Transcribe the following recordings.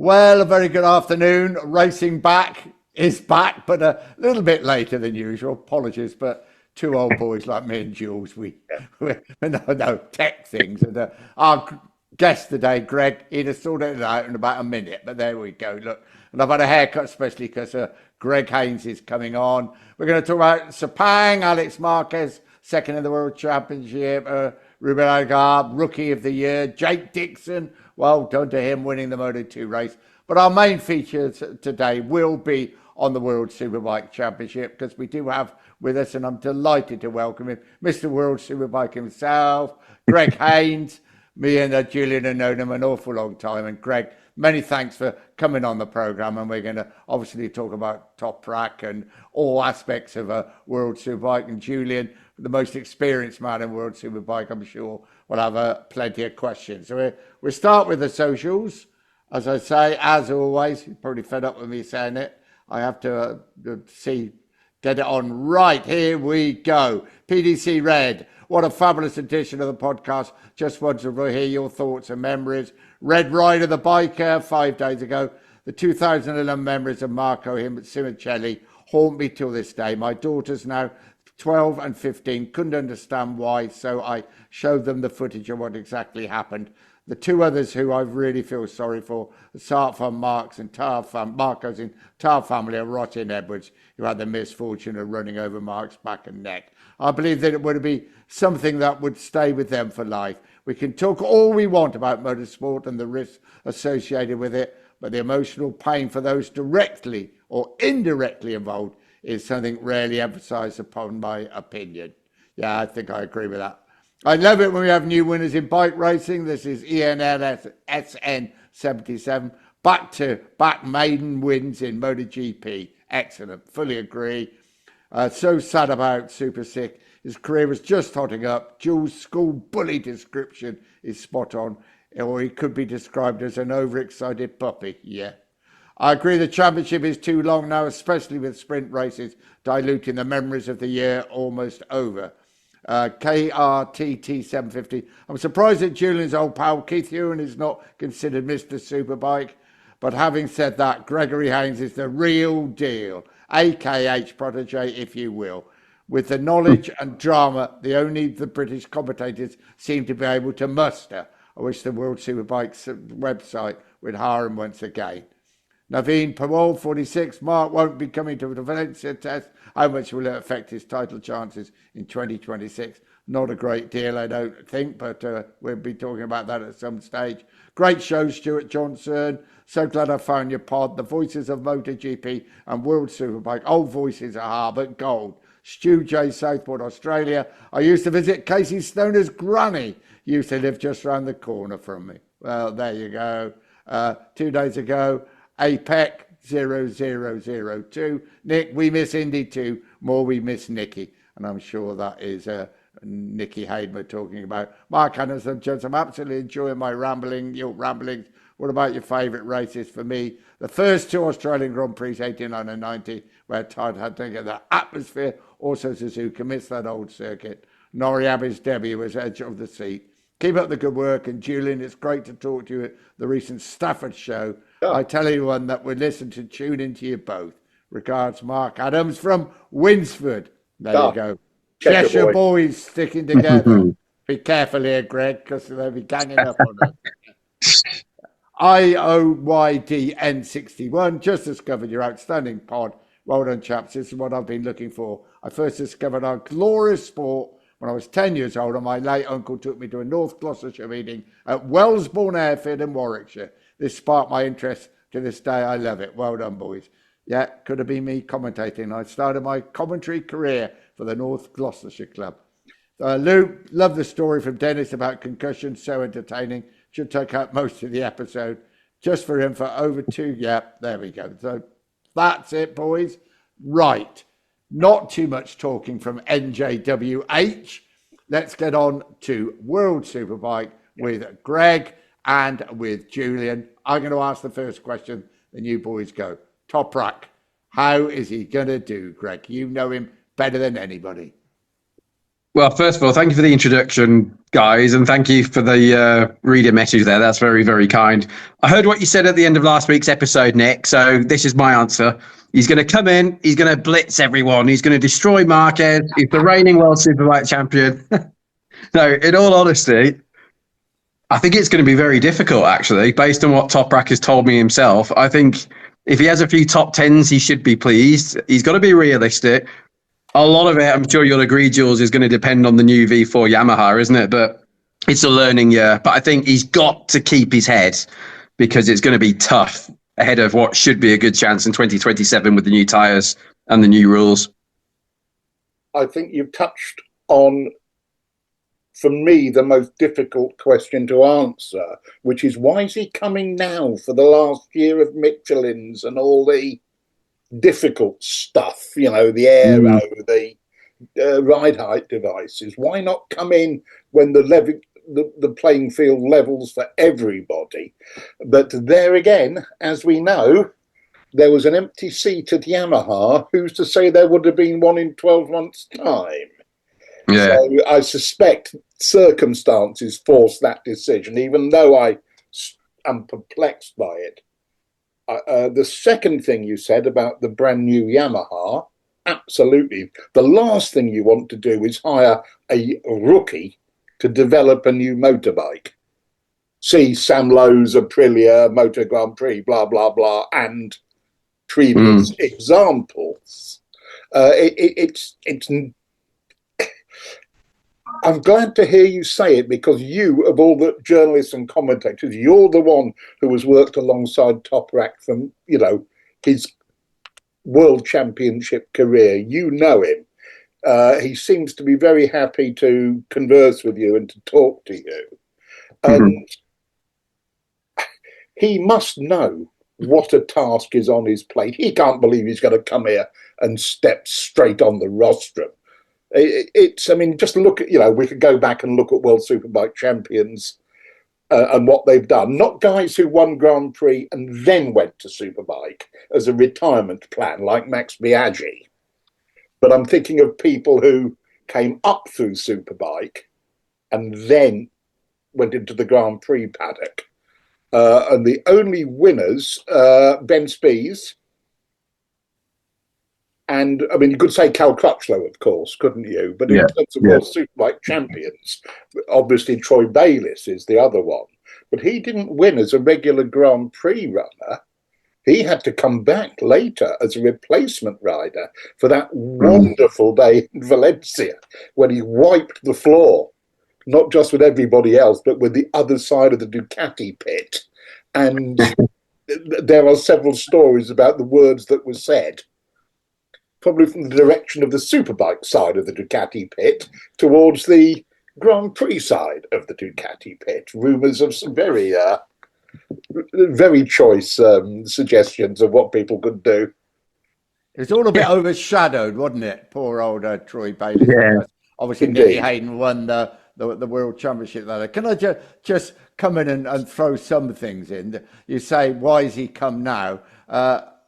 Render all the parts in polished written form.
Well, a very good afternoon. Racing back is back, but a little bit later than usual. Apologies, but two old boys like me and Jules, we no tech things. And our guest today, Greg, he'd have sorted it out in about a minute, but there we go. Look, and I've had a haircut, especially because Greg Haines is coming on. We're going to talk about Sepang, Alex Marquez, second in the World Championship, Ruben Algarve, Rookie of the Year, Jake Dixon, well done to him winning the Moto2 race. But our main feature today will be on the World Superbike Championship, because we do have with us, and I'm delighted to welcome him, Mr. World Superbike himself, Greg Haines. Me and Julian have known him an awful long time. And Greg, many thanks for coming on the programme. And we're going to obviously talk about Toprak and all aspects of a World Superbike. And Julian, the most experienced man in World Superbike, I'm sure, will have plenty of questions. So we'll start with the socials. As I say, as always, you're probably fed up with me saying it. I have to get it on right. Here we go. PDC Red. What a fabulous edition of the podcast. Just wanted to hear your thoughts and memories. Red Rider the biker 5 days ago. The 2011 memories of Marco Simoncelli haunt me till this day. My daughters now 12 and 15 couldn't understand why, so I showed them the footage of what exactly happened. The two others who I really feel sorry for, the Sart van Marks and Marco's entire family are Rottin Edwards, who had the misfortune of running over Mark's back and neck. I believe that it would be something that would stay with them for life. We can talk all we want about motorsport and the risks associated with it, but the emotional pain for those directly or indirectly involved is something rarely emphasised upon my opinion. Yeah, I think I agree with that. I love it when we have new winners in bike racing. This is ENLSN77. Back-to-back maiden wins in MotoGP. Excellent. Fully agree. So sad about Super Sick. His career was just hotting up. Jules' school bully description is spot on. Or he could be described as an overexcited puppy. Yeah. I agree the championship is too long now, especially with sprint races diluting the memories of the year almost over. KRTT 750. I'm surprised that Julian's old pal Keith Ewan is not considered Mr. Superbike. But having said that, Gregory Haines is the real deal. AKH protege, if you will. With the knowledge and drama, only the British commentators seem to be able to muster. I wish the World Superbike's website would hire him once again. Naveen Pawal, 46. Mark won't be coming to the Valencia test. How much will it affect his title chances in 2026? Not a great deal, I don't think, but we'll be talking about that at some stage. Great show, Stuart Johnson. So glad I found your pod. The voices of MotoGP and World Superbike. Old voices are but gold. Stu J, Southport, Australia. I used to visit Casey Stoner's granny. Used to live just round the corner from me. Well, there you go. 2 days ago, APEC 0002. Nick, we miss Indy too. More we miss Nicky. And I'm sure that is Nicky Hayden we're talking about. Mark Anderson, Jones, I'm absolutely enjoying your ramblings. What about your favourite races? For me, the first two Australian Grand Prix, 89 and 90, where Todd had to get the atmosphere. Also, Suzuka missed that old circuit. Noriabe's debut was edge of the seat. Keep up the good work. And Julian, it's great to talk to you at the recent Stafford show. Oh. I tell anyone that would listen to tune into you both. Regards, Mark Adams from Winsford. There you go. Cheshire boys sticking together. Be careful here, Greg, because they'll be ganging up on us. IOYDN61, just discovered your outstanding pod. Well done, chaps. This is what I've been looking for. I first discovered our glorious sport when I was 10 years old, and my late uncle took me to a North Gloucestershire meeting at Wellesbourne Airfield in Warwickshire. This sparked my interest. To this day, I love it. Well done, boys. Yeah, could have been me commentating. I started my commentary career for the North Gloucestershire Club. Luke, love the story from Dennis about concussion. So entertaining. Should take out most of the episode. Just for him for over 2. Yeah, there we go. So that's it, boys. Right. Not too much talking from NJWH. Let's get on to World Superbike with Greg and with Julian. I'm going to ask the first question, then you boys go. Toprak, how is he going to do, Greg? You know him better than anybody. Well, first of all, thank you for the introduction, guys, and thank you for the reader message there. That's very, very kind. I heard what you said at the end of last week's episode, Nick, so this is my answer. He's going to come in, he's going to blitz everyone, he's going to destroy Marquez, he's the reigning World Superbike champion. No, in all honesty, I think it's going to be very difficult, actually, based on what Toprak has told me himself. I think if he has a few top tens, he should be pleased. He's got to be realistic. A lot of it, I'm sure you'll agree, Jules, is going to depend on the new V4 Yamaha, isn't it? But it's a learning year. But I think he's got to keep his head because it's going to be tough ahead of what should be a good chance in 2027 with the new tyres and the new rules. I think you've touched on, for me, the most difficult question to answer, which is why is he coming now for the last year of Michelin's and all the difficult stuff, the aero, the ride height devices? Why not come in when the playing field levels for everybody? But there again, as we know, there was an empty seat at Yamaha. Who's to say there would have been one in 12 months' time? Yeah. So I suspect circumstances forced that decision, even though I am perplexed by it. The second thing you said about the brand new Yamaha, absolutely. The last thing you want to do is hire a rookie to develop a new motorbike. See Sam Lowe's Aprilia, Moto Grand Prix, blah, blah, blah, and previous examples. I'm glad to hear you say it, because you, of all the journalists and commentators, you're the one who has worked alongside Toprak from, his world championship career. You know him. He seems to be very happy to converse with you and to talk to you. And he must know what a task is on his plate. He can't believe he's going to come here and step straight on the rostrum. Just look at, we could go back and look at World Superbike Champions and what they've done. Not guys who won Grand Prix and then went to Superbike as a retirement plan, like Max Biaggi. But I'm thinking of people who came up through Superbike and then went into the Grand Prix paddock. And the only winners, Ben Spies, and you could say Cal Crutchlow, of course, couldn't you? But in terms of World Superbike champions, obviously Troy Bayliss is the other one. But he didn't win as a regular Grand Prix runner. He had to come back later as a replacement rider for that wonderful day in Valencia when he wiped the floor, not just with everybody else, but with the other side of the Ducati pit. And there are several stories about the words that were said, probably from the direction of the Superbike side of the Ducati pit towards the Grand Prix side of the Ducati pit. Rumours of some very, very choice suggestions of what people could do. It's all a bit overshadowed, wasn't it? Poor old Troy Bayliss. Yeah. Obviously, Nicky Hayden won the World Championship there. Can I just come in and throw some things in? You say, why has he come now?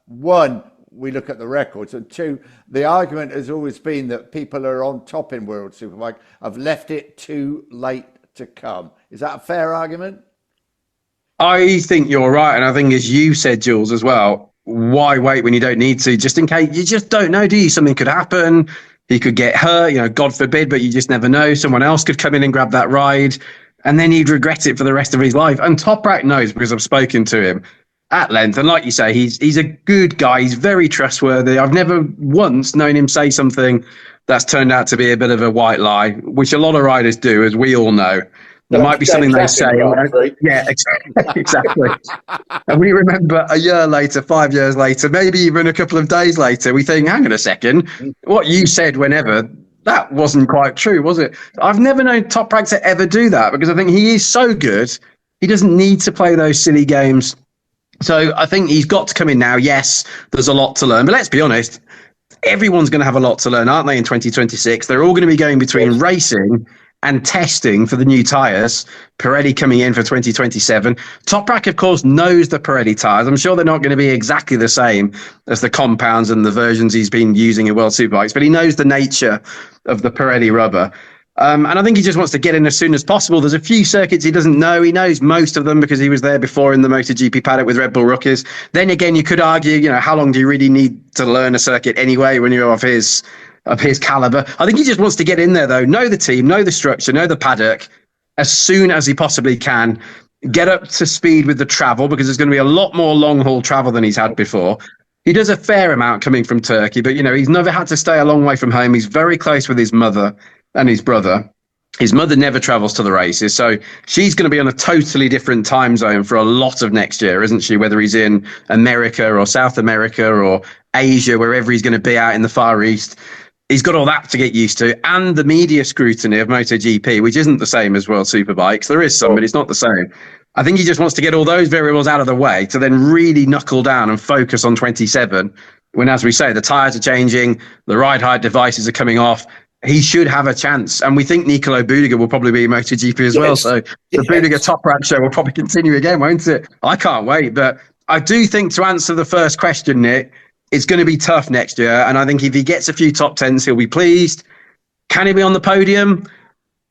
One, we look at the records, and two, the argument has always been that people who are on top in World Superbike have left it too late to come. Is that a fair argument? I think you're right, and I think, as you said, Jules, as well, why wait when you don't need to? Just in case, you just don't know, do you? Something could happen. He could get hurt, God forbid, but you just never know. Someone else could come in and grab that ride, and then he'd regret it for the rest of his life. And Toprak knows, because I've spoken to him at length. And like you say, he's a good guy. He's very trustworthy. I've never once known him say something that's turned out to be a bit of a white lie, which a lot of riders do, as we all know. There might be something they say. Yeah, exactly. And we remember a year later, 5 years later, maybe even a couple of days later, we think, hang on a second, what you said whenever, that wasn't quite true, was it? I've never known Toprak to ever do that, because I think he is so good. He doesn't need to play those silly games. So I think he's got to come in now. Yes, there's a lot to learn. But let's be honest, everyone's going to have a lot to learn, aren't they, in 2026? They're all going to be going between racing and testing for the new tyres. Pirelli coming in for 2027. Toprak, of course, knows the Pirelli tyres. I'm sure they're not going to be exactly the same as the compounds and the versions he's been using in World Superbikes, but he knows the nature of the Pirelli rubber. And I think he just wants to get in as soon as possible. There's a few circuits he doesn't know. He knows most of them because he was there before in the MotoGP paddock with Red Bull rookies. Then again, you could argue, how long do you really need to learn a circuit anyway when you're of his caliber? I think he just wants to get in there, though, know the team, know the structure, know the paddock as soon as he possibly can. Get up to speed with the travel because there's going to be a lot more long-haul travel than he's had before. He does a fair amount coming from Turkey, but, he's never had to stay a long way from home. He's very close with his mother and his brother. His mother never travels to the races, so she's going to be on a totally different time zone for a lot of next year, isn't she? Whether he's in America or South America or Asia, wherever he's going to be out in the Far East. He's got all that to get used to, and the media scrutiny of MotoGP, which isn't the same as World Superbikes. There is some, but it's not the same. I think he just wants to get all those variables out of the way to then really knuckle down and focus on 27, when, as we say, the tyres are changing, the ride height devices are coming off. He should have a chance. And we think Nicolo Budiga will probably be MotoGP as well. So the Budiga Toprak show will probably continue again, won't it? I can't wait. But I do think, to answer the first question, Nick, it's going to be tough next year. And I think if he gets a few top tens, he'll be pleased. Can he be on the podium?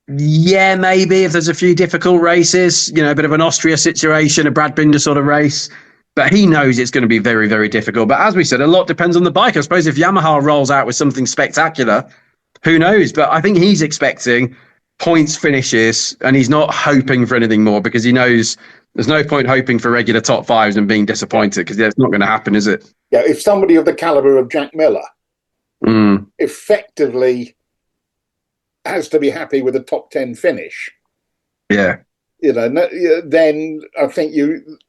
Yeah, maybe, if there's a few difficult races, a bit of an Austria situation, a Brad Binder sort of race. But he knows it's going to be very, very difficult. But as we said, a lot depends on the bike. I suppose if Yamaha rolls out with something spectacular, who knows? But I think he's expecting points finishes, and he's not hoping for anything more because he knows there's no point hoping for regular top fives and being disappointed because that's not going to happen, is it? Yeah, if somebody of the caliber of Jack Miller effectively has to be happy with a top 10 finish, then I think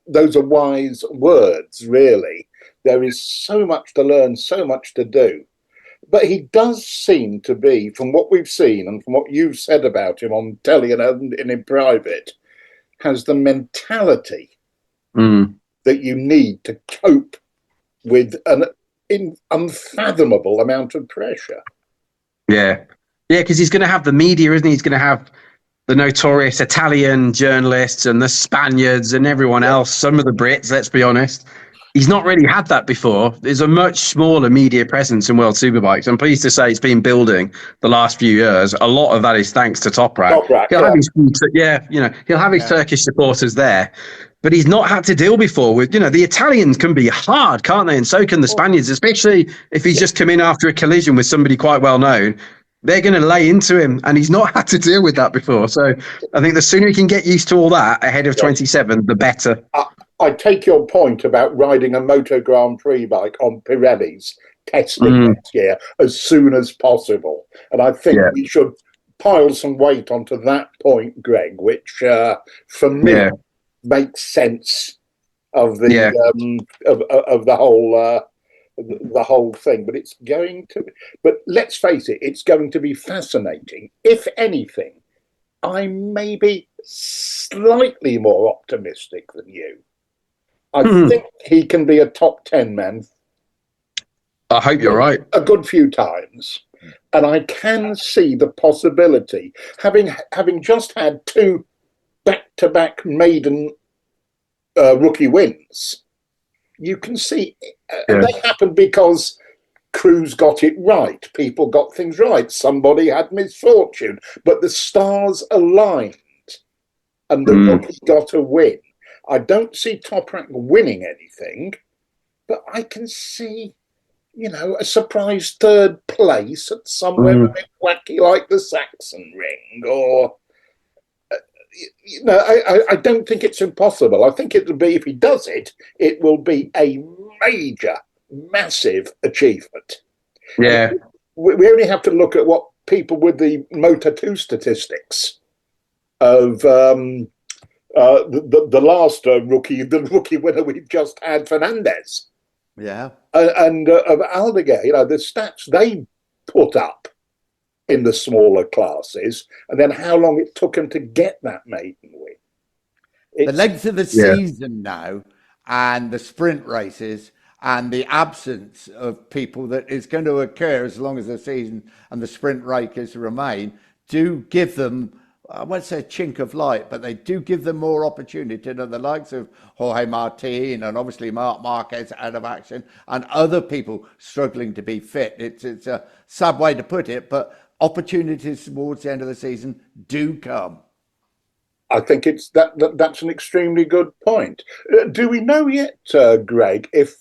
those are wise words, really. There is so much to learn, so much to do. But he does seem to be, from what we've seen and from what you've said about him on telly and in private, has the mentality that you need to cope with an unfathomable amount of pressure. Yeah, because he's going to have the media, isn't he? He's going to have the notorious Italian journalists and the Spaniards and everyone else, some of the Brits, let's be honest. He's not really had that before. There's a much smaller media presence in World Superbikes. I'm pleased to say it's been building the last few years. A lot of that is thanks to Toprak. He'll have his, he'll have his Turkish supporters there, but he's not had to deal before with, the Italians can be hard, can't they? And so can the Spaniards, especially if he's just come in after a collision with somebody quite well known. They're going to lay into him, and he's not had to deal with that before. So I think the sooner he can get used to all that ahead of 27, the better. I take your point about riding a Moto Grand Prix bike on Pirelli's testing next year as soon as possible. And I think we should pile some weight onto that point, Greg, which for me makes sense of the of the whole thing. But it's going to. But let's face it, it's going to be fascinating. If anything, I may be slightly more optimistic than you. I think he can be a top 10 man. I hope you're right. A good few times. And I can see the possibility, having just had 2 back-to-back maiden rookie wins, you can see they happened because crews got it right. People got things right. Somebody had misfortune. But the stars aligned and the rookie got a win. I don't see Toprak winning anything, but I can see, a surprise 3rd place at somewhere a bit wacky like the Saxon Ring, or, I don't think it's impossible. I think it'll be, if he does it, it will be a major, massive achievement. Yeah. We only have to look at what people with the Moto2 statistics of... the last rookie winner we've just had, Fernandez. Yeah. And of Aldeguer, the stats they put up in the smaller classes, and then how long it took him to get that maiden win. The length of the season now, and the sprint races, and the absence of people that is going to occur as long as the season and the sprint races remain, do give them, I won't say a chink of light, but they do give them more opportunity than the likes of Jorge Martin and obviously Marc Marquez out of action and other people struggling to be fit. It's a sad way to put it, but opportunities towards the end of the season do come. I think it's that's an extremely good point. Do we know yet, Greg, if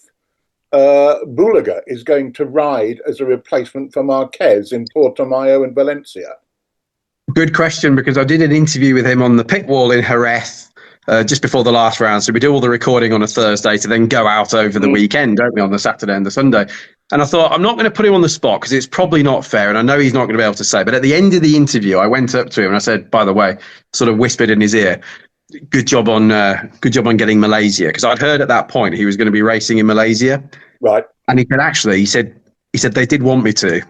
Bulaga is going to ride as a replacement for Marquez in Portimao and Valencia? Good question, because I did an interview with him on the pit wall in Jerez just before the last round. So we do all the recording on a Thursday to then go out over the weekend, don't we, on the Saturday and the Sunday. And I thought, I'm not going to put him on the spot because it's probably not fair. And I know he's not going to be able to say. But at the end of the interview, I went up to him and I said, by the way, sort of whispered in his ear, good job on getting Malaysia. Because I'd heard at that point he was going to be racing in Malaysia. Right. And he said, actually, he said they did want me to,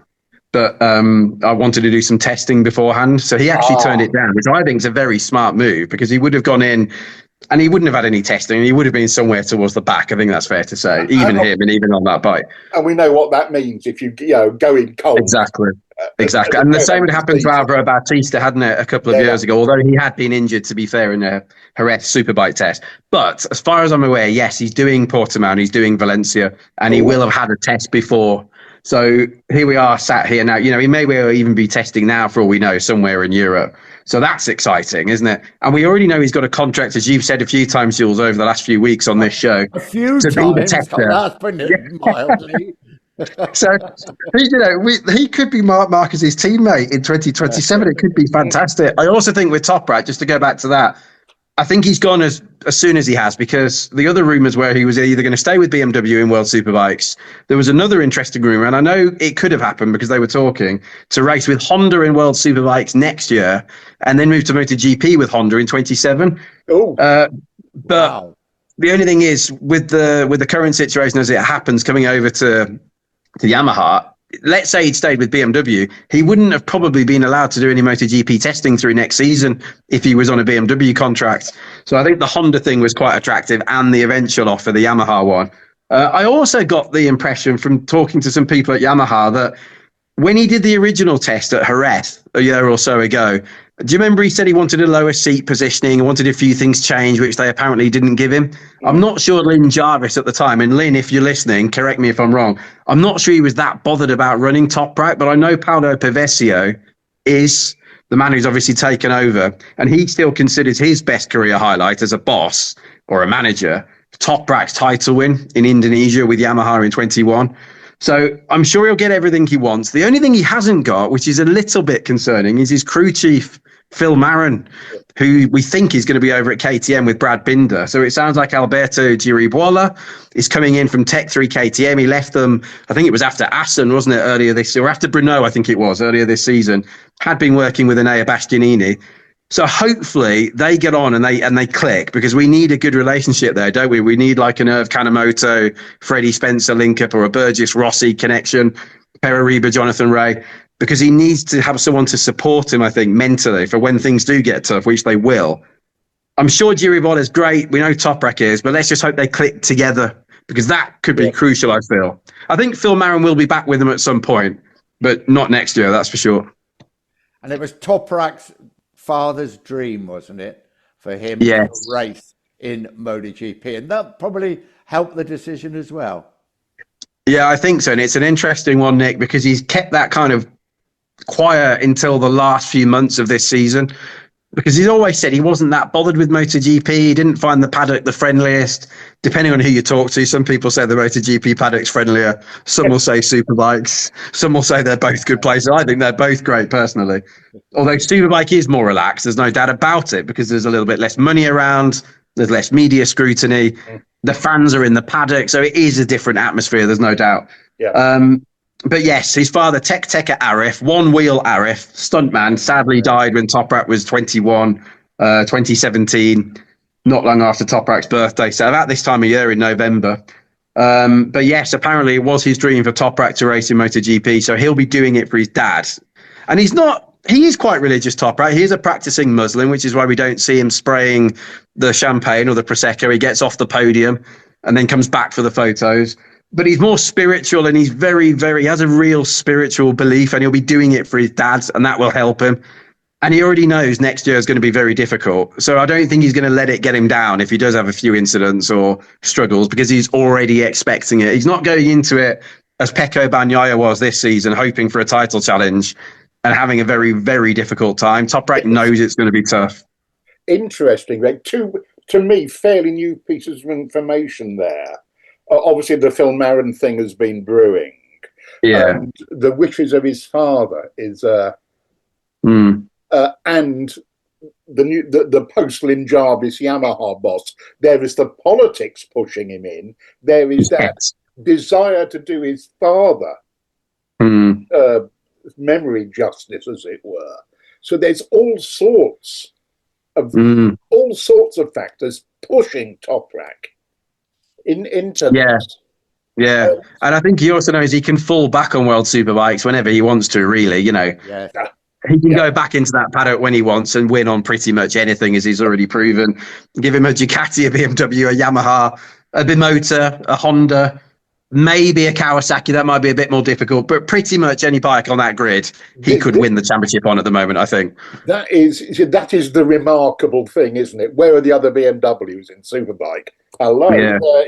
but I wanted to do some testing beforehand. So he actually turned it down, which I think is a very smart move, because he would have gone in and he wouldn't have had any testing. He would have been somewhere towards the back. I think that's fair to say, even on that bike. And we know what that means if you go in cold. Exactly. And the same would happen to Alvaro Bautista, hadn't it, a couple of years ago, although he had been injured, to be fair, in a Jerez Superbike test. But as far as I'm aware, yes, he's doing Portimao and he's doing Valencia, and he will have had a test before. So here we are sat here now. He may well even be testing now, for all we know, somewhere in Europe. So that's exciting, isn't it? And we already know he's got a contract, as you've said a few times, Jules, over the last few weeks on this show. A few times. That's putting it mildly. So, he could be Marc Marquez's teammate in 2027. It could be fantastic. I also think with Toprak, just to go back to that, I think he's gone as soon as he has, because the other rumours were he was either going to stay with BMW in World Superbikes. There was another interesting rumour, and I know it could have happened because they were talking to race with Honda in World Superbikes next year and then move to MotoGP with Honda in 27. But the only thing is, with the current situation as it happens coming over to Yamaha, let's say he'd stayed with BMW, he wouldn't have probably been allowed to do any MotoGP testing through next season if he was on a BMW contract. So I think the Honda thing was quite attractive, and the eventual offer, the Yamaha one. I also got the impression from talking to some people at Yamaha that when he did the original test at Jerez a year or so ago, do you remember he said he wanted a lower seat positioning and wanted a few things changed, which they apparently didn't give him? I'm not sure Lynn Jarvis at the time, and Lynn, if you're listening, correct me if I'm wrong, I'm not sure he was that bothered about running Toprak, but I know Paolo Pavesio is the man who's obviously taken over, and he still considers his best career highlight as a boss or a manager Toprak's title win in Indonesia with Yamaha in 21. So I'm sure he'll get everything he wants. The only thing he hasn't got, which is a little bit concerning, is his crew chief, Phil Marin, who we think is going to be over at KTM with Brad Binder. So it sounds like Alberto Giribuola is coming in from Tech 3 KTM. He left them, I think it was after Assen, wasn't it, earlier this year, or after Brno, I think it was, earlier this season. Had been working with Enea Bastianini. So hopefully they get on and they click, because we need a good relationship there, don't we? We need like an Irv Kanemoto, Freddie Spencer link-up, or a Burgess Rossi connection, Perariba, Jonathan Ray, because he needs to have someone to support him, I think, mentally for when things do get tough, which they will. I'm sure Giribola is great. We know Toprak is, but let's just hope they click together, because that could be crucial, I feel. I think Phil Marin will be back with them at some point, but not next year, that's for sure. And it was Toprak's father's dream, wasn't it, for him to race in MotoGP, and that probably helped the decision as well. Yeah, I think so, and it's an interesting one, Nick, because he's kept that kind of quiet until the last few months of this season, because he's always said he wasn't that bothered with MotoGP. He didn't find the paddock the friendliest. Depending on who you talk to, some people say the MotoGP paddock's friendlier. Some will say Superbikes. Some will say they're both good places. I think they're both great, personally. Although Superbike is more relaxed, there's no doubt about it, because there's a little bit less money around. There's less media scrutiny. The fans are in the paddock, so it is a different atmosphere. There's no doubt. Yeah. But yes, his father, Tek Arif, one-wheel Arif, stuntman, sadly died when Toprak was 21, 2017, not long after Toprak's birthday. So about this time of year in November. But yes, apparently it was his dream for Toprak to race in MotoGP. So he'll be doing it for his dad. And he is quite religious, Toprak. He is a practicing Muslim, which is why we don't see him spraying the champagne or the Prosecco. He gets off the podium and then comes back for the photos. But he's more spiritual, and he's he has a real spiritual belief, and he'll be doing it for his dad, and that will help him. And he already knows next year is going to be very difficult. So I don't think he's going to let it get him down if he does have a few incidents or struggles, because he's already expecting it. He's not going into it as Pecco Bagnaia was this season, hoping for a title challenge and having a very, very difficult time. Toprak knows it's going to be tough. Interesting, Greg. To me, fairly new pieces of information there. Obviously, the Phil Marin thing has been brewing. Yeah. The wishes of his father is, and the post-Lynn Jarvis Yamaha boss. There is the politics pushing him in. There is that desire to do his father memory justice, as it were. So there's all sorts of factors pushing Toprak into this. Yeah, and I think he also knows he can fall back on World Superbikes whenever he wants to, really, you know. Yeah. He can go back into that paddock when he wants and win on pretty much anything, as he's already proven. Give him a Ducati, a BMW, a Yamaha, a Bimota, a Honda, maybe a Kawasaki. That might be a bit more difficult, but pretty much any bike on that grid, he could win the championship on at the moment, I think. That is the remarkable thing, isn't it? Where are the other BMWs in Superbike? Hello,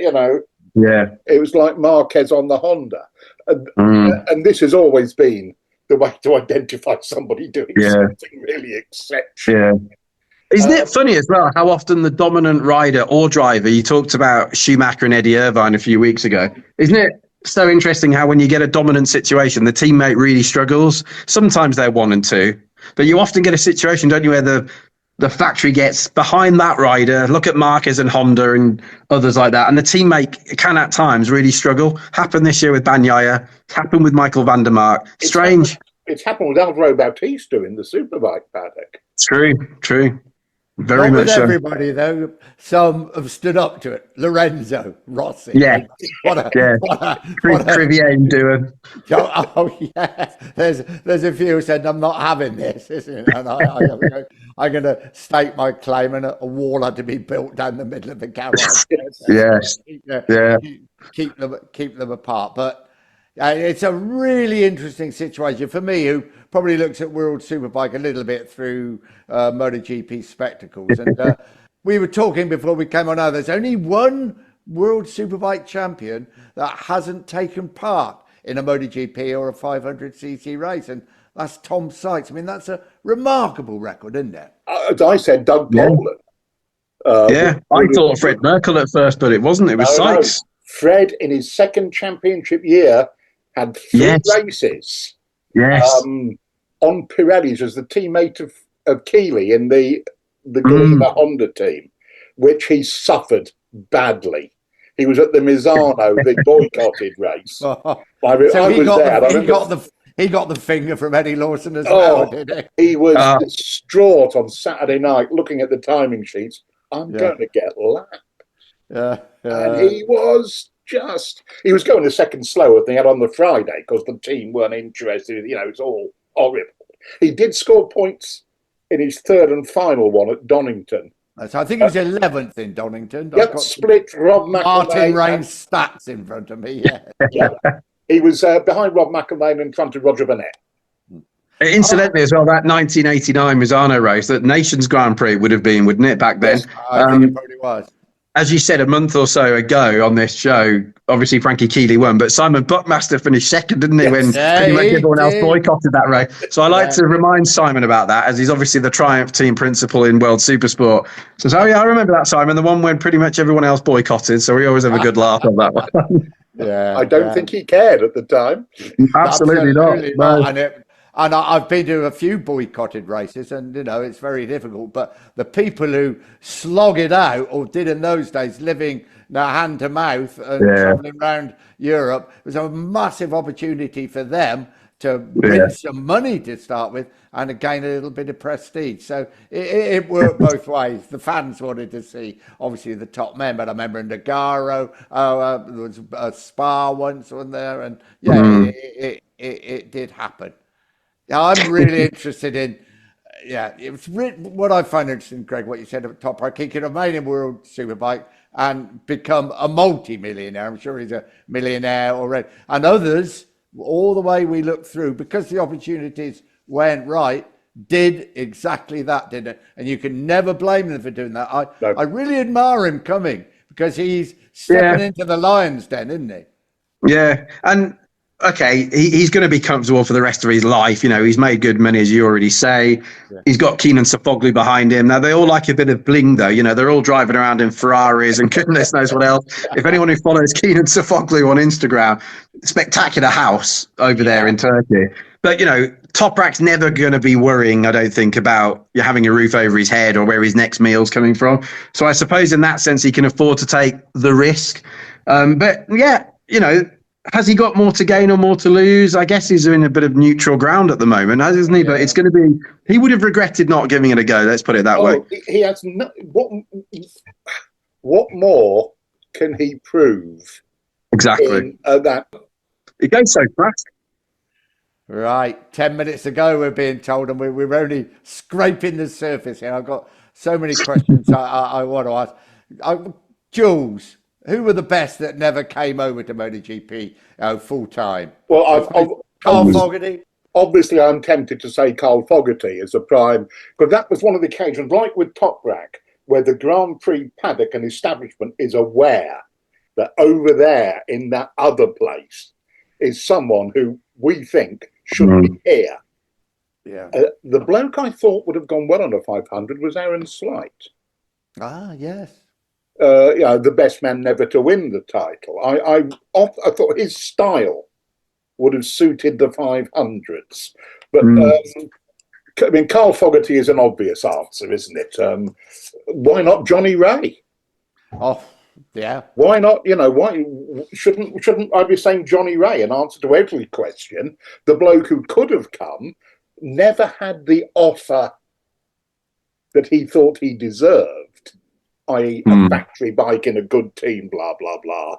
you know. Yeah, it was like Marquez on the Honda, and this has always been the way to identify somebody doing something really exceptional. Yeah. Isn't it funny as well how often the dominant rider or driver, you talked about Schumacher and Eddie Irvine a few weeks ago, isn't it so interesting how when you get a dominant situation, the teammate really struggles? Sometimes they're 1 and 2, but you often get a situation, don't you, where the factory gets behind that rider. Look at Marquez and Honda and others like that. And the teammate can at times really struggle. Happened this year with Bagnaia. Happened with Michael van der Mark. Strange. It's happened with Alvaro Bautista in the Superbike paddock. True. Very Not much with so. everybody, though. Some have stood up to it. Lorenzo, Rossi. Yeah. What a Crivier doing. Oh, yeah. There's a few who said, I'm not having this, isn't it? And I'm going to stake my claim, and a wall had to be built down the middle of the garage. Yes. Keep them apart. But it's a really interesting situation for me, who probably looks at World Superbike a little bit through MotoGP spectacles. And we were talking before we came on. Now, there's only one World Superbike champion that hasn't taken part in a MotoGP or a 500cc race, and that's Tom Sykes. I mean, that's a remarkable record, isn't it? As I said, Doug Poland. I thought Fred Merkel at first, but it wasn't. It was Sykes. No. Fred, in his second championship year, had 3 races on Pirellis as the teammate of Keeley in the Honda team, which he suffered badly. He was at the Misano, the boycotted race. He got the finger from Eddie Lawson as well, did he? He was distraught on Saturday night looking at the timing sheets. I'm going to get lapped. And he was going a second slower than he had on the Friday because the team weren't interested. You know, it's all horrible. He did score points in his third and final one at Donington. So I think he was 11th in Donington. Yep, split Rob McElvain. Martin Rain's stats in front of me, He was behind Rob McElvain in front of Roger Burnett. Incidentally, as well, that 1989 Misano race, that Nations Grand Prix would have been, wouldn't it, back then? Yes, I think it probably was. As you said a month or so ago on this show, obviously Frankie Keeley won, but Simon Buckmaster finished second, didn't he, when pretty much everyone else boycotted that race. So I like to remind Simon about that, as he's obviously the Triumph team principal in World Supersport. So, I remember that, Simon, the one when pretty much everyone else boycotted, so we always have a good laugh on that one. I don't think he cared at the time. Absolutely not. And I've been to a few boycotted races, and, you know, it's very difficult. But the people who slog it out, or did in those days, living hand to mouth and traveling around Europe, it was a massive opportunity for them to win some money to start with and to gain a little bit of prestige. So it worked both ways. The fans wanted to see, obviously, the top men, but I remember in Nagaro, there was a Spa once on there, and it did happen. I'm really interested in, it's what I find interesting, Greg, what you said about Toprak. He could have made a World Superbike and become a multi-millionaire. I'm sure he's a millionaire already. And others, all the way we look through, because the opportunities went right, did exactly that, didn't it? And you can never blame them for doing that. I really admire him coming, because he's stepping into the lion's den, isn't he? Yeah, and okay, he's going to be comfortable for the rest of his life. You know, he's made good money, as you already say. Yeah. He's got Keenan Sofoglu behind him. Now, they all like a bit of bling, though. You know, they're all driving around in Ferraris and goodness knows what else. If anyone who follows Keenan Sofoglu on Instagram, spectacular house over there in Turkey. But, you know, Toprak's never going to be worrying, I don't think, about having a roof over his head or where his next meal's coming from. So I suppose in that sense, he can afford to take the risk. But, yeah, you know, has he got more to gain or more to lose? I guess he's in a bit of neutral ground at the moment, isn't he? But it's going to be, he would have regretted not giving it a go. Let's put it that way. He has no, what more can he prove? Exactly. That It goes so fast. Right, 10 minutes ago we're being told, and we're only scraping the surface here. I've got so many questions I want to ask. Jules, who were the best that never came over to MotoGP full time? Well, Carl Fogarty. Obviously, I'm tempted to say Carl Fogarty as a prime, because that was one of the occasions, like with Toprak, where the Grand Prix paddock and establishment is aware that over there in that other place is someone who we think should be here. Yeah. The bloke I thought would have gone well on a 500 was Aaron Slight. Ah, yes. The best man never to win the title. I thought his style would have suited the 500s. But I mean, Carl Fogarty is an obvious answer, isn't it? Why not Johnny Ray? Oh, yeah. Why not? You know, why shouldn't I be saying Johnny Ray in answer to every question? The bloke who could have come never had the offer that he thought he deserved, i.e. a factory bike in a good team, blah, blah, blah.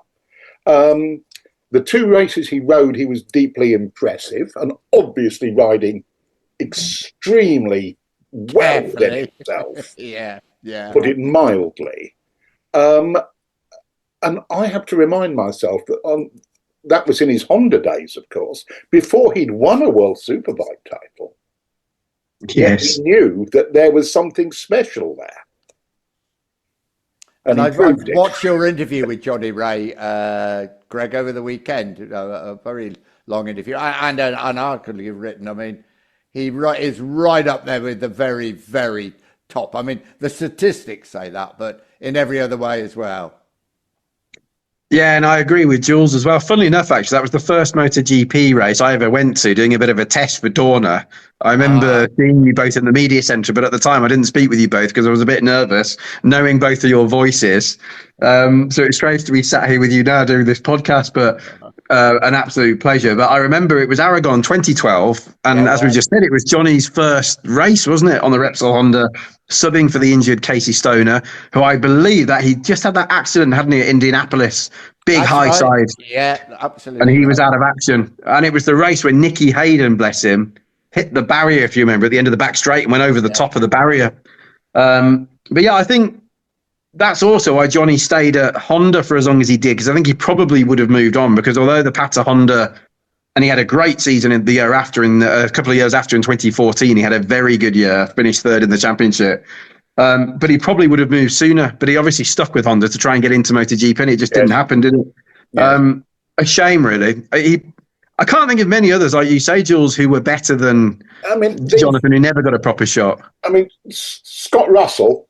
The two races he rode, he was deeply impressive and obviously riding extremely well within himself. Yeah. Put it mildly. And I have to remind myself that that was in his Honda days, of course, before he'd won a World Superbike title. Yes. He knew that there was something special there. And I've watched your interview with Johnny Ray, Greg, over the weekend. A very long interview, and an article you've written. I mean, he is right up there with the very, very top. I mean, the statistics say that, but in every other way as well. Yeah, and I agree with Jules as well. Funnily enough, actually, that was the first MotoGP race I ever went to, doing a bit of a test for Dorna. I remember seeing you both in the media centre, but at the time I didn't speak with you both because I was a bit nervous, knowing both of your voices. So it's strange to be sat here with you now doing this podcast, but an absolute pleasure. But I remember it was Aragon 2012, and as we just said, it was Johnny's first race, wasn't it, on the Repsol Honda, subbing for the injured Casey Stoner, who I believe that he just had that accident, hadn't he, at Indianapolis, big high side. Yeah, absolutely. And he was out of action. And it was the race where Nicky Hayden, bless him, hit the barrier, if you remember, at the end of the back straight and went over the top of the barrier. But yeah, I think that's also why Johnny stayed at Honda for as long as he did, because I think he probably would have moved on, because although the Pata Honda, and he had a great season in the year after, in a couple of years after in 2014, he had a very good year, finished third in the championship. But he probably would have moved sooner, but he obviously stuck with Honda to try and get into MotoGP, and it just didn't happen, did it? Yeah. A shame, really. I can't think of many others, like you say, Jules, who were better than Jonathan, who never got a proper shot. I mean, Scott Russell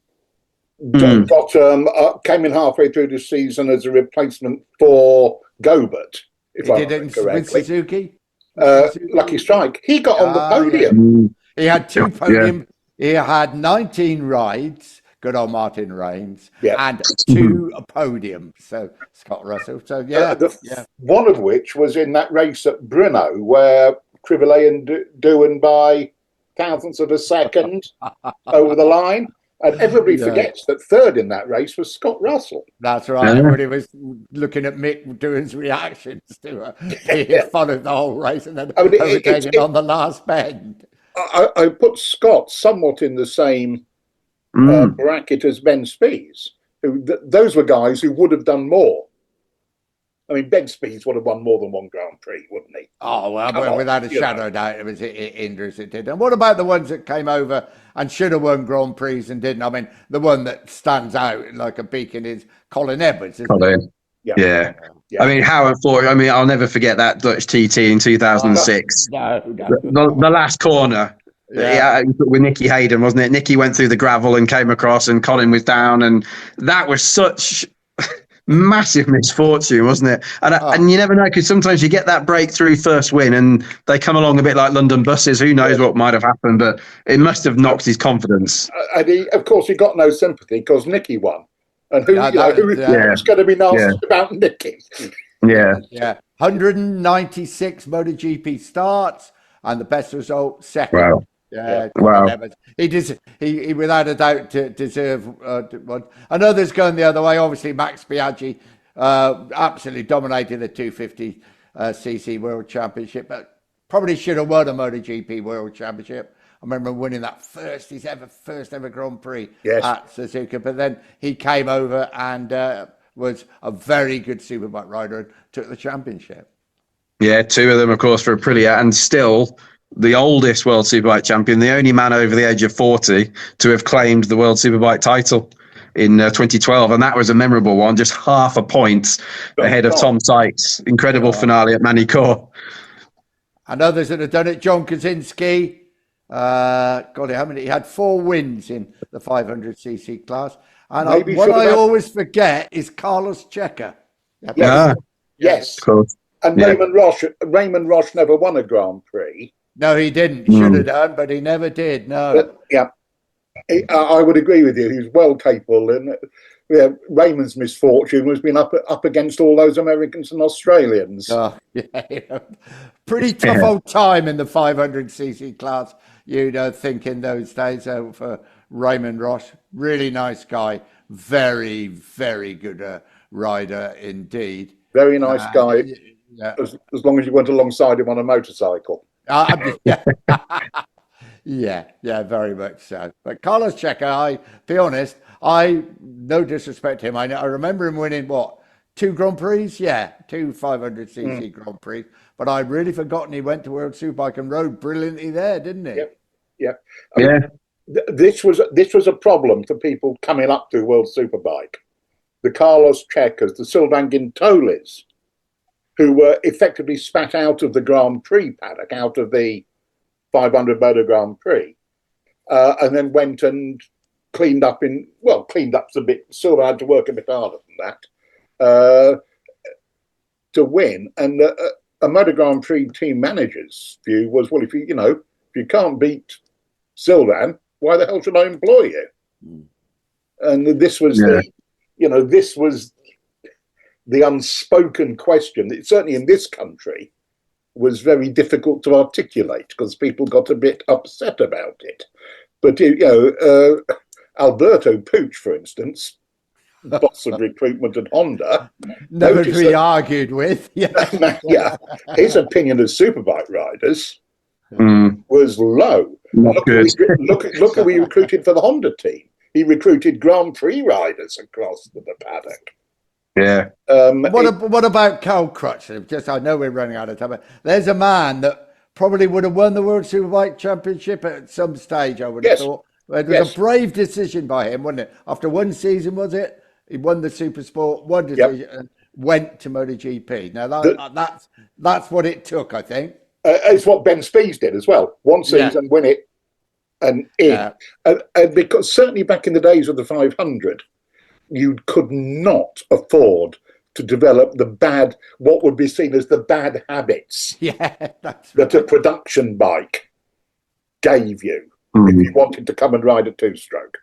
came in halfway through the season as a replacement for Gobert. If I remember correctly. Suzuki? Lucky Strike. He got on the podium. He had two podiums. He had 19 rides, good old Martin Raines, and 2 podiums. So Scott Russell. So one of which was in that race at Brno, where Crivellet and Doohan by thousandths of a second over the line. And everybody forgets that third in that race was Scott Russell. That's right. Everybody was looking at Mick Doohan's reactions to he followed the whole race and then overtaken on the last bend. I put Scott somewhat in the same bracket as Ben Spies. Those were guys who would have done more. I mean, Ben Spies would have won more than one Grand Prix, wouldn't he? Oh, well, without a shadow of doubt, it was Indus it did. And what about the ones that came over and should have won Grand Prix and didn't? I mean, the one that stands out like a beacon is Colin Edwards, isn't it? Yeah. I mean, Howard Floyd, I mean, I'll never forget that Dutch TT in 2006. No. The last corner. Yeah, with Nicky Hayden, wasn't it? Nicky went through the gravel and came across, and Colin was down, and that was such massive misfortune, wasn't it? And you never know, because sometimes you get that breakthrough first win, and they come along a bit like London buses. Who knows what might have happened, but it must have knocked his confidence. And of course, he got no sympathy because Nicky won, and who's going to be nasty about Nicky? Yeah. 196 MotoGP starts, and the best result second. Wow. He without a doubt deserve one. And others going the other way. Obviously, Max Biaggi absolutely dominated the 250cc World Championship, but probably should have won a MotoGP World Championship. I remember winning that first ever Grand Prix at Suzuka. But then he came over and was a very good superbike rider and took the championship. Yeah, two of them, of course, for Aprilia, and still the oldest World Superbike champion, the only man over the age of 40 to have claimed the World Superbike title in 2012. And that was a memorable one, just half a point ahead of Tom Sykes. Incredible finale at Manicourt. And others that have done it, John Kaczynski, how many? He had 4 wins in the 500cc class. And what I always forget is Carlos Checa. Yes. Cool. And Raymond Roche never won a Grand Prix. No, he didn't. Should have done, but he never did. No. But, I would agree with you. He's well capable, and Raymond's misfortune was being up against all those Americans and Australians. Pretty tough old time in the 500cc class. You'd think in those days for Raymond Roche. Really nice guy. Very, very good rider indeed. Very nice guy. As long as you went alongside him on a motorcycle. Very much so. But Carlos Checa, I be honest, no disrespect to him. I remember him winning 2 Grand Prix? 2 500cc Grand Prix. But I'd really forgotten he went to World Superbike and rode brilliantly there, didn't he? This was a problem for people coming up to World Superbike. The Carlos Checas, the Sylvain Guintolis, who were effectively spat out of the Grand Prix paddock, out of the 500 Moto Grand Prix, and then went and cleaned up's a bit, sort of had to work a bit harder than that, to win. And a Moto Grand Prix team manager's view was, if you can't beat Sylvain, why the hell should I employ you? And this was this was the unspoken question that certainly in this country was very difficult to articulate because people got a bit upset about it. But, Alberto Puig, for instance, boss of recruitment at Honda. Never to be argued with. His opinion of superbike riders was low. Look who he recruited for the Honda team. He recruited Grand Prix riders across the paddock. Yeah. What about Cal Crutchlow? I know we're running out of time, but there's a man that probably would have won the World Superbike Championship at some stage, I would have thought. It was a brave decision by him, wasn't it? After one season, was it? He won the Supersport, one decision, and went to MotoGP. Now, that's what it took, I think. It's what Ben Spies did as well. One season, win it, and in. And because certainly back in the days of the 500, you could not afford to develop what would be seen as the bad habits that a production bike gave you if you wanted to come and ride a 2-stroke.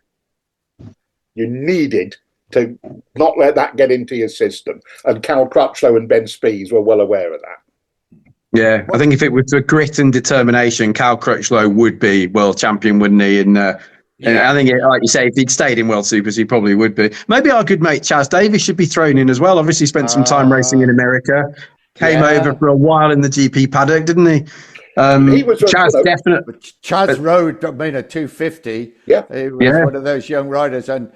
You needed to not let that get into your system. And Cal Crutchlow and Ben Spies were well aware of that. Yeah, I think if it was for grit and determination, Cal Crutchlow would be world champion, wouldn't he? And I think, like you say, if he'd stayed in World Supers, he probably would be. Maybe our good mate Chaz Davies should be thrown in as well. Obviously, spent some time racing in America. Came over for a while in the GP paddock, didn't he? He was Chaz definitely. Chaz rode, a 250. Yeah, he was one of those young riders and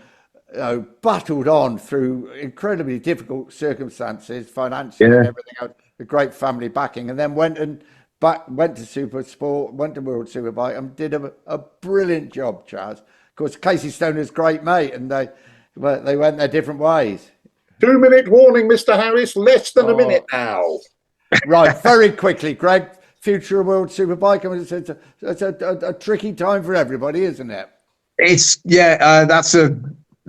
battled on through incredibly difficult circumstances, financially and everything else. A great family backing, and then went to Supersport, went to World Superbike, and did a brilliant job, Chaz. Of course, Casey Stoner's great mate, and they went their different ways. 2-minute warning, Mr. Harris. Less than a minute now. Right, very quickly, Greg. Future of World Superbike. I mean, it's a tricky time for everybody, isn't it?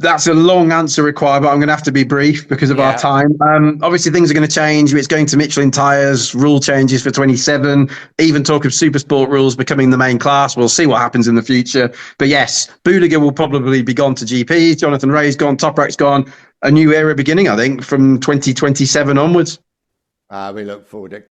That's a long answer required, but I'm going to have to be brief because of our time. Obviously, things are going to change. It's going to Michelin tyres, rule changes for 27, even talk of Supersport rules becoming the main class. We'll see what happens in the future. But yes, Buliga will probably be gone to GP. Jonathan Ray's gone. Toprak's gone. A new era beginning, I think, from 2027 onwards. We look forward to it.